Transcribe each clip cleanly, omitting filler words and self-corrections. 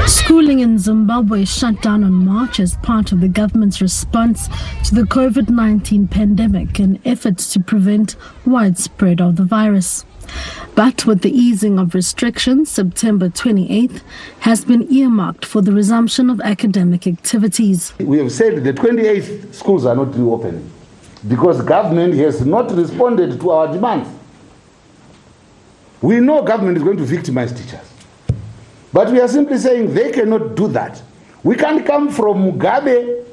Schooling in Zimbabwe shut down on March as part of the government's response to the COVID-19 pandemic and efforts to prevent widespread of the virus. But with the easing of restrictions, September 28th has been earmarked for the resumption of academic activities. We have said the 28th schools are not reopening because government has not responded to our demands. We know government is going to victimize teachers. But we are simply saying they cannot do that. We can't come from Mugabe,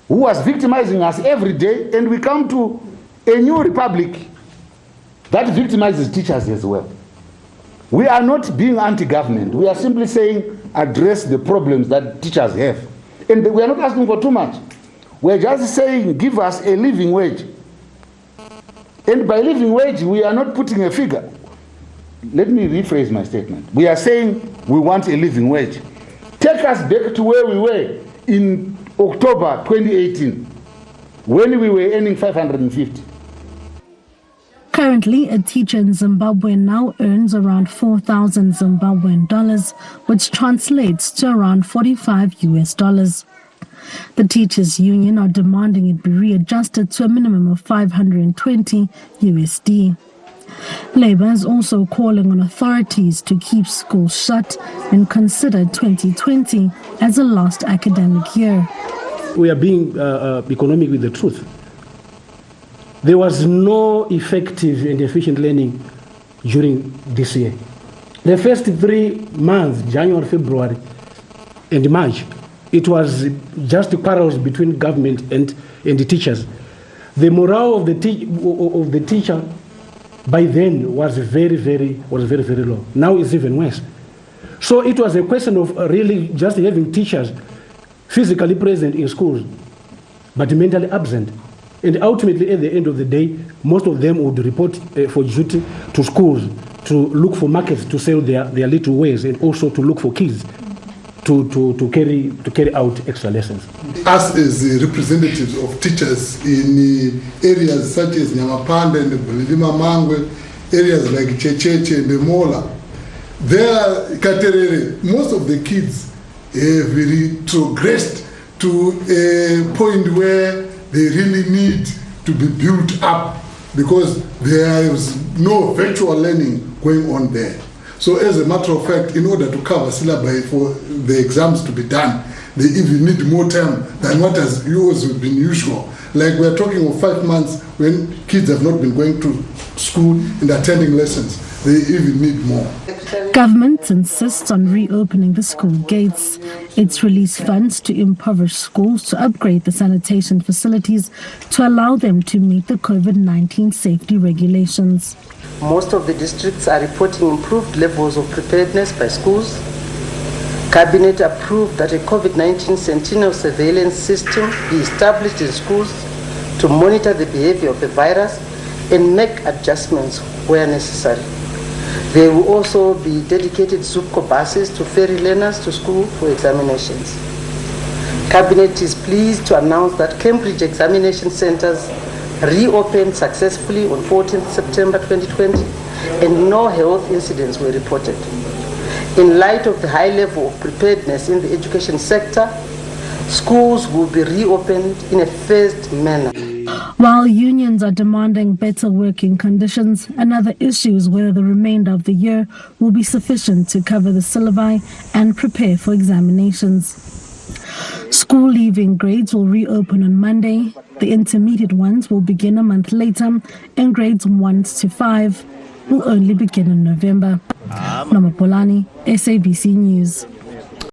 who was victimizing us every day, and we come to a new republic that victimizes teachers as well. We are not being anti-government. We are simply saying address the problems that teachers have. And we are not asking for too much. We are just saying give us a living wage. And by living wage, we are not putting a figure. Let me rephrase my statement. We are saying we want a living wage. Take us back to where we were in October 2018, when we were earning 550. Currently, a teacher in Zimbabwe now earns around 4,000 Zimbabwean dollars, which translates to around $45. The teachers' union are demanding it be readjusted to a minimum of 520 USD. Labour is also calling on authorities to keep schools shut and consider 2020 as a last academic year. We are being economic with the truth. There was no effective and efficient learning during this year. The first 3 months, January, February, and March, it was just quarrels between government and the teachers. The morale of the teacher by then was very, very low. Now it's even worse. So it was a question of really just having teachers physically present in schools, but mentally absent. And ultimately, at the end of the day, most of them would report for duty to schools to look for markets to sell their little wares, and also to look for kids to carry out extra lessons. Us as representatives of teachers in areas such as Nyamapanda and Bolani Mangwe, areas like Checheche and Mola, most of the kids have retrogressed to a point where they really need to be built up because there is no virtual learning going on there. So as a matter of fact, in order to cover syllabi for the exams to be done, they even need more time than what has always been usual. Like we're talking of 5 months when kids have not been going to school and attending lessons. They even need more. Government insists on reopening the school gates. It's released funds to impoverished schools to upgrade the sanitation facilities to allow them to meet the COVID-19 safety regulations. Most of the districts are reporting improved levels of preparedness by schools. Cabinet approved that a COVID-19 sentinel surveillance system be established in schools to monitor the behavior of the virus and make adjustments where necessary. There will also be dedicated Zupco buses to ferry learners to school for examinations. Cabinet is pleased to announce that Cambridge examination centers reopened successfully on 14th September 2020 and no health incidents were reported. In light of the high level of preparedness in the education sector, schools will be reopened in a phased manner. While unions are demanding better working conditions, another issue is whether the remainder of the year will be sufficient to cover the syllabi and prepare for examinations. School leaving grades will reopen on Monday. The intermediate ones will begin a month later, and grades 1 to 5 will only begin in November. Noma, Bolani, SABC News.